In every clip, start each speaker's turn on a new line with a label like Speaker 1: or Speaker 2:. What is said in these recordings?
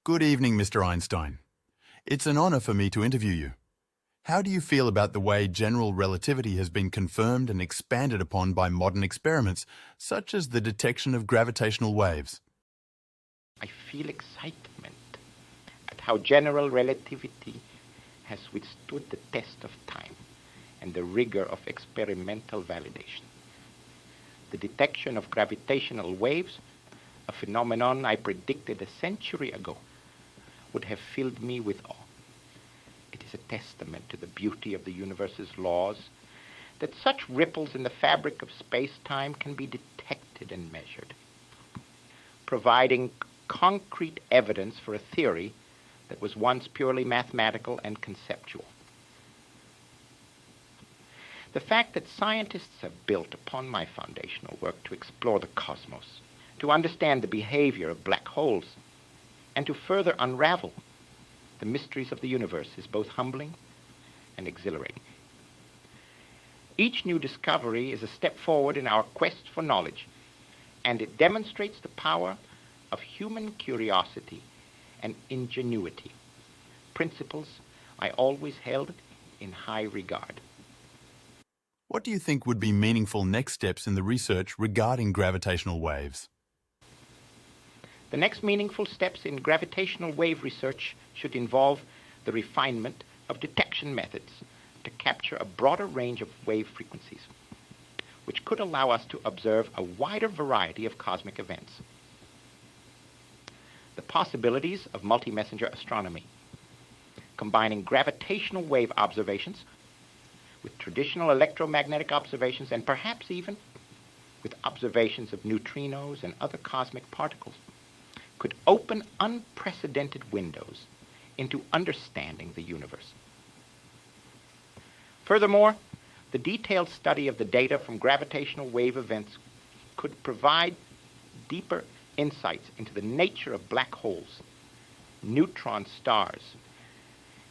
Speaker 1: Good evening, Mr. Einstein. It's an honor for me to interview you. How do you feel about the way general relativity has been confirmed and expanded upon by modern experiments, such as the detection of gravitational waves?
Speaker 2: I feel excitement at how general relativity has withstood the test of time and the rigor of experimental validation. The detection of gravitational waves, a phenomenon I predicted a century ago, would have filled me with awe. It is a testament to the beauty of the universe's laws that such ripples in the fabric of space-time can be detected and measured, providing concrete evidence for a theory that was once purely mathematical and conceptual. The fact that scientists have built upon my foundational work to explore the cosmos, to understand the behavior of black holes, and to further unravel the mysteries of the universe is both humbling and exhilarating. Each new discovery is a step forward in our quest for knowledge, and it demonstrates the power of human curiosity and ingenuity, principles I always held in high regard.
Speaker 1: What do you think would be meaningful next steps in the research regarding gravitational waves?
Speaker 2: The next meaningful steps in gravitational wave research should involve the refinement of detection methods to capture a broader range of wave frequencies, which could allow us to observe a wider variety of cosmic events. The possibilities of multi-messenger astronomy, combining gravitational wave observations with traditional electromagnetic observations and perhaps even with observations of neutrinos and other cosmic particles, could open unprecedented windows into understanding the universe. Furthermore, the detailed study of the data from gravitational wave events could provide deeper insights into the nature of black holes, neutron stars,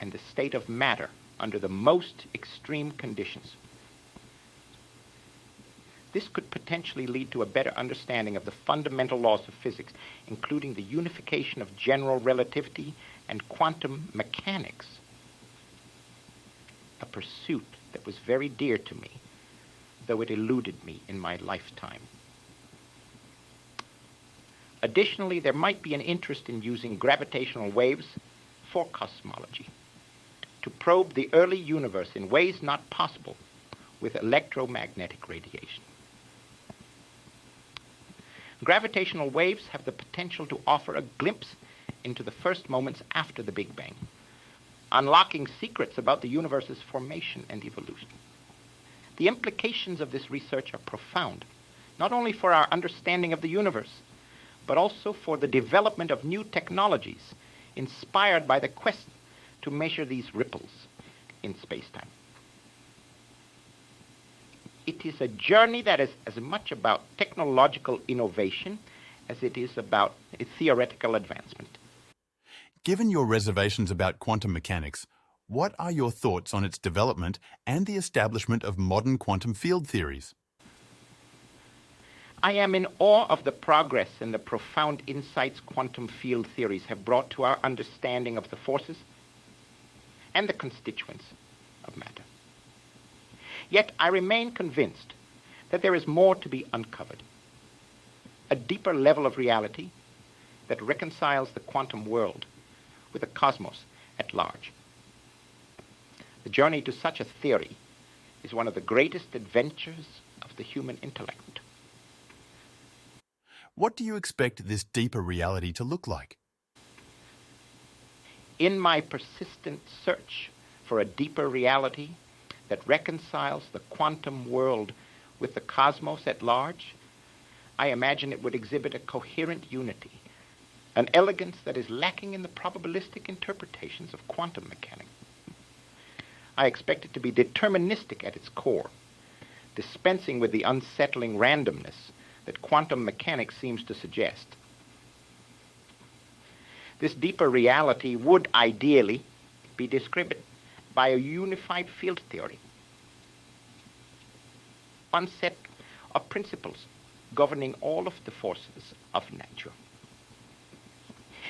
Speaker 2: and the state of matter under the most extreme conditions. This could potentially lead to a better understanding of the fundamental laws of physics, including the unification of general relativity and quantum mechanics, a pursuit that was very dear to me, though it eluded me in my lifetime. Additionally, there might be an interest in using gravitational waves for cosmology, to probe the early universe in ways not possible with electromagnetic radiation. Gravitational waves have the potential to offer a glimpse into the first moments after the Big Bang, unlocking secrets about the universe's formation and evolution. The implications of this research are profound, not only for our understanding of the universe, but also for the development of new technologies inspired by the quest to measure these ripples in space-time. It is a journey that is as much about technological innovation as it is about theoretical advancement.
Speaker 1: Given your reservations about quantum mechanics, what are your thoughts on its development and the establishment of modern quantum field theories?
Speaker 2: I am in awe of the progress and the profound insights quantum field theories have brought to our understanding of the forces and the constituents of matter. Yet I remain convinced that there is more to be uncovered, a deeper level of reality that reconciles the quantum world with the cosmos at large. The journey to such a theory is one of the greatest adventures of the human intellect.
Speaker 1: What do you expect this deeper reality to look like?
Speaker 2: In my persistent search for a deeper reality that reconciles the quantum world with the cosmos at large, I imagine it would exhibit a coherent unity, an elegance that is lacking in the probabilistic interpretations of quantum mechanics. I expect it to be deterministic at its core, dispensing with the unsettling randomness that quantum mechanics seems to suggest. This deeper reality would ideally be described by a unified field theory, one set of principles governing all of the forces of nature.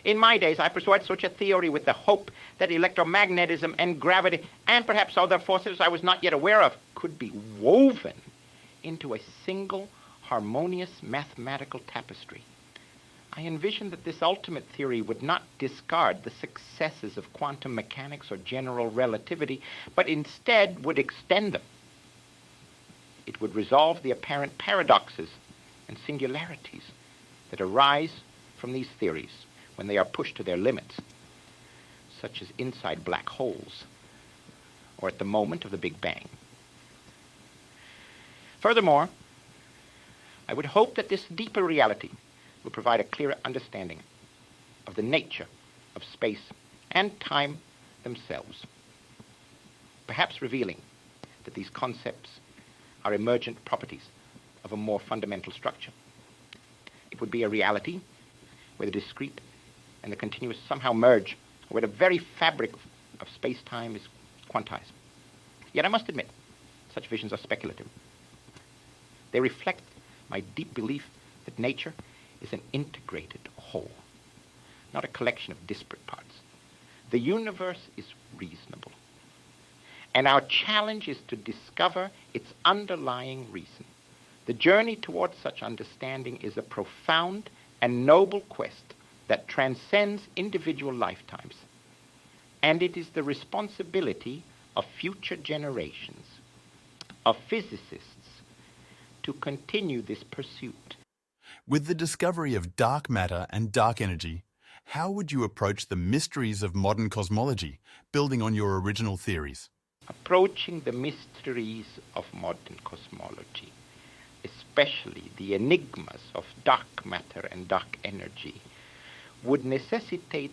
Speaker 2: In my days, I pursued such a theory with the hope that electromagnetism and gravity, and perhaps other forces I was not yet aware of, could be woven into a single harmonious mathematical tapestry. I envisioned that this ultimate theory would not discard the successes of quantum mechanics or general relativity, but instead would extend them. It would resolve the apparent paradoxes and singularities that arise from these theories when they are pushed to their limits, such as inside black holes or at the moment of the Big Bang. Furthermore, I would hope that this deeper reality will provide a clearer understanding of the nature of space and time themselves, perhaps revealing that these concepts are emergent properties of a more fundamental structure. It would be a reality where the discrete and the continuous somehow merge, or where the very fabric of space-time is quantized. Yet I must admit, such visions are speculative. They reflect my deep belief that nature is an integrated whole, not a collection of disparate parts. The universe is reasonable, and our challenge is to discover its underlying reason. The journey towards such understanding is a profound and noble quest that transcends individual lifetimes, and it is the responsibility of future generations, of physicists, to continue this pursuit.
Speaker 1: With the discovery of dark matter and dark energy, how would you approach the mysteries of modern cosmology, building on your original theories?
Speaker 2: Approaching the mysteries of modern cosmology, especially the enigmas of dark matter and dark energy, would necessitate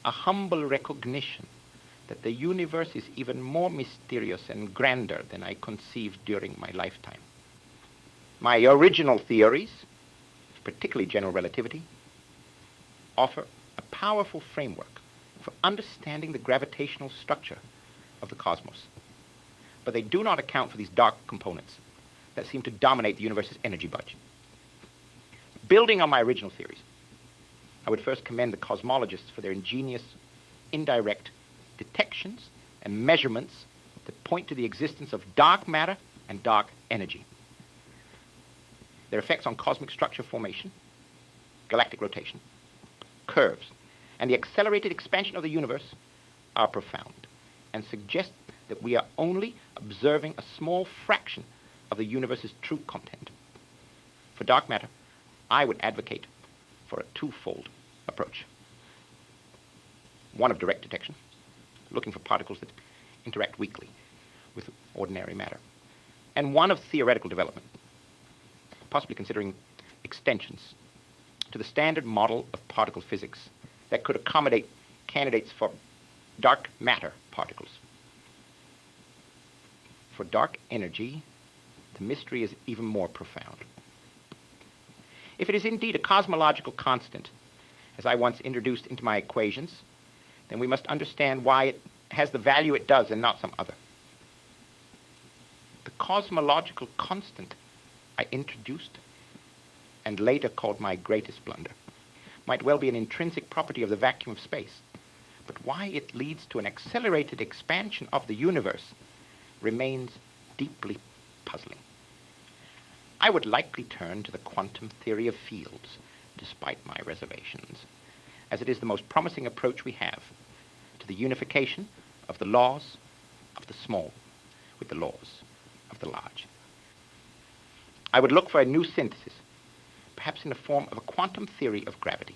Speaker 2: a humble recognition that the universe is even more mysterious and grander than I conceived during my lifetime. My original theories, particularly general relativity, offer a powerful framework for understanding the gravitational structure of the cosmos. But they do not account for these dark components that seem to dominate the universe's energy budget. Building on my original theories, I would first commend the cosmologists for their ingenious, indirect detections and measurements that point to the existence of dark matter and dark energy. Their effects on cosmic structure formation, galactic rotation, curves, and the accelerated expansion of the universe are profound and suggest that we are only observing a small fraction of the universe's true content. For dark matter, I would advocate for a twofold approach. One of direct detection, looking for particles that interact weakly with ordinary matter, and one of theoretical development, possibly considering extensions to the standard model of particle physics that could accommodate candidates for dark matter particles. For dark energy, the mystery is even more profound. If it is indeed a cosmological constant, as I once introduced into my equations, then we must understand why it has the value it does and not some other. The cosmological constant I introduced and later called my greatest blunder might well be an intrinsic property of the vacuum of space, but why it leads to an accelerated expansion of the universe remains deeply puzzling. I would likely turn to the quantum theory of fields, despite my reservations, as it is the most promising approach we have to the unification of the laws of the small with the laws of the large. I would look for a new synthesis, perhaps in the form of a quantum theory of gravity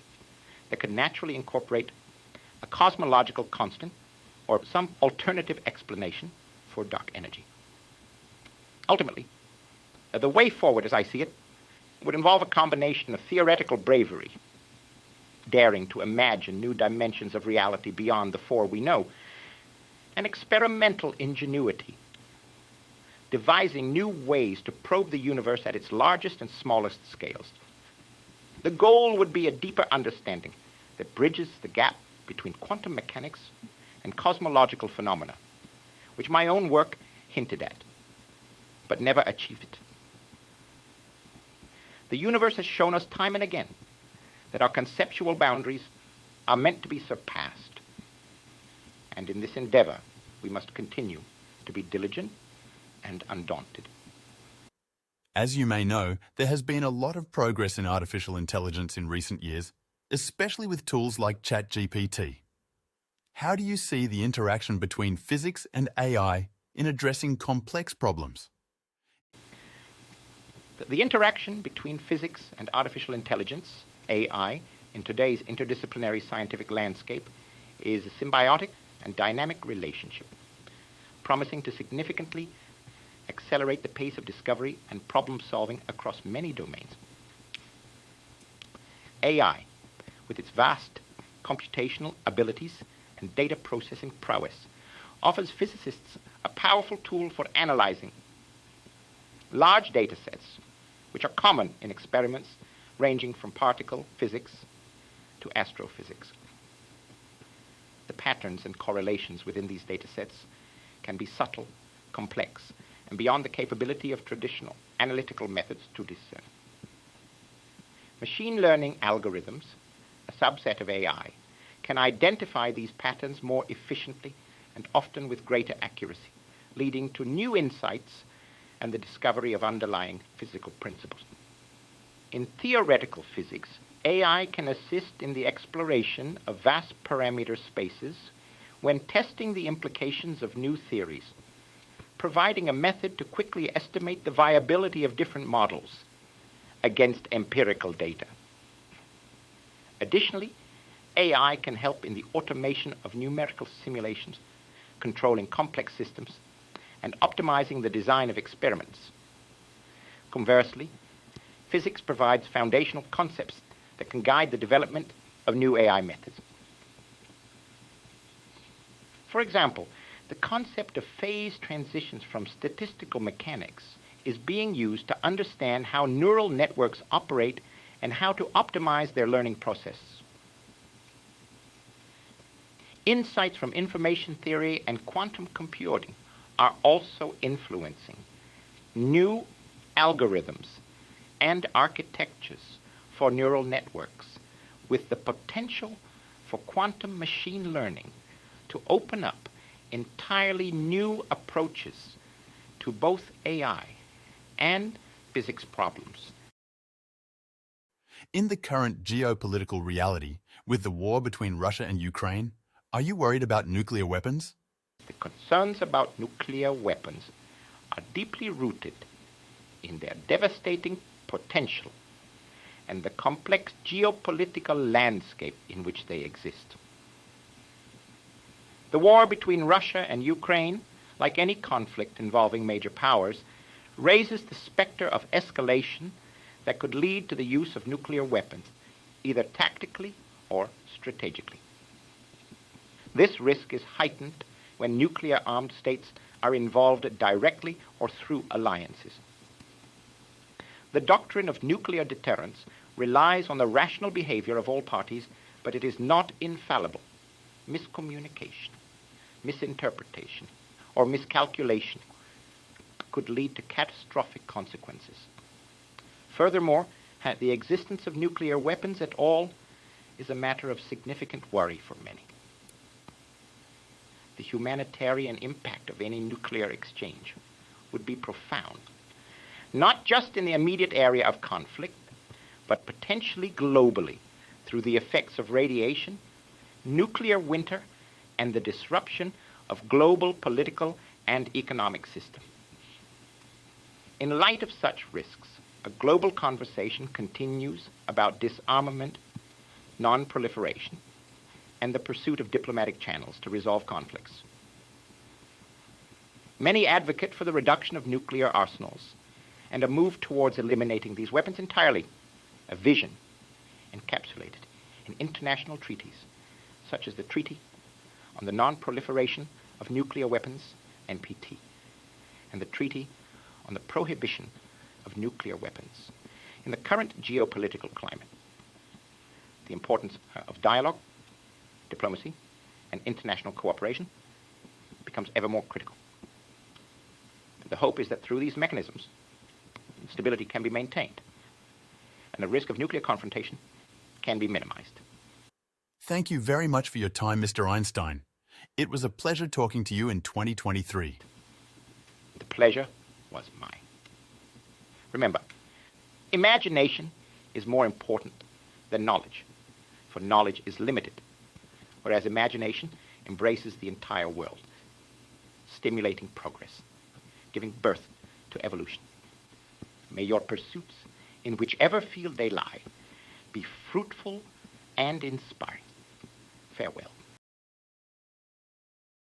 Speaker 2: that could naturally incorporate a cosmological constant or some alternative explanation for dark energy. Ultimately, the way forward, as I see it, would involve a combination of theoretical bravery, daring to imagine new dimensions of reality beyond the four we know, and experimental ingenuity, devising new ways to probe the universe at its largest and smallest scales. The goal would be a deeper understanding that bridges the gap between quantum mechanics and cosmological phenomena, which my own work hinted at, but never achieved it. The universe has shown us time and again that our conceptual boundaries are meant to be surpassed. And in this endeavor, we must continue to be diligent and undaunted.
Speaker 1: As you may know, there has been a lot of progress in artificial intelligence in recent years, especially with tools like ChatGPT. How do you see the interaction between physics and AI in addressing complex problems?
Speaker 2: The interaction between physics and artificial intelligence, AI, in today's interdisciplinary scientific landscape is a symbiotic and dynamic relationship, promising to significantly accelerate the pace of discovery and problem solving across many domains. AI, with its vast computational abilities and data processing prowess, offers physicists a powerful tool for analyzing large data sets, which are common in experiments ranging from particle physics to astrophysics. The patterns and correlations within these data sets can be subtle, complex, and beyond the capability of traditional analytical methods to discern. Machine learning algorithms, a subset of AI, can identify these patterns more efficiently and often with greater accuracy, leading to new insights and the discovery of underlying physical principles. In theoretical physics, AI can assist in the exploration of vast parameter spaces when testing the implications of new theories, providing a method to quickly estimate the viability of different models against empirical data. Additionally, AI can help in the automation of numerical simulations, controlling complex systems, and optimizing the design of experiments. Conversely, physics provides foundational concepts that can guide the development of new AI methods. For example, the concept of phase transitions from statistical mechanics is being used to understand how neural networks operate and how to optimize their learning processes. Insights from information theory and quantum computing are also influencing new algorithms and architectures for neural networks, with the potential for quantum machine learning to open up entirely new approaches to both AI and physics problems.
Speaker 1: In the current geopolitical reality, with the war between Russia and Ukraine, are you worried about nuclear weapons?
Speaker 2: The concerns about nuclear weapons are deeply rooted in their devastating potential and the complex geopolitical landscape in which they exist. The war between Russia and Ukraine, like any conflict involving major powers, raises the specter of escalation that could lead to the use of nuclear weapons, either tactically or strategically. This risk is heightened when nuclear-armed states are involved directly or through alliances. The doctrine of nuclear deterrence relies on the rational behavior of all parties, but it is not infallible. Miscommunication, misinterpretation, or miscalculation could lead to catastrophic consequences. Furthermore, the existence of nuclear weapons at all is a matter of significant worry for many. The humanitarian impact of any nuclear exchange would be profound, not just in the immediate area of conflict, but potentially globally through the effects of radiation, nuclear winter, and the disruption of global political and economic systems. In light of such risks, a global conversation continues about disarmament, non-proliferation, and the pursuit of diplomatic channels to resolve conflicts. Many advocate for the reduction of nuclear arsenals and a move towards eliminating these weapons entirely, a vision encapsulated in international treaties such as the Treaty on the Non-Proliferation of Nuclear Weapons, NPT, and the Treaty on the Prohibition of Nuclear Weapons. In the current geopolitical climate, the importance of dialogue, diplomacy, and international cooperation becomes ever more critical. The hope is that through these mechanisms, stability can be maintained, and the risk of nuclear confrontation can be minimized.
Speaker 1: Thank you very much for your time, Mr. Einstein. It was a pleasure talking to you in 2023.
Speaker 2: The pleasure was mine. Remember, imagination is more important than knowledge, for knowledge is limited, whereas imagination embraces the entire world, stimulating progress, giving birth to evolution. May your pursuits, in whichever field they lie, be fruitful and inspiring. Farewell.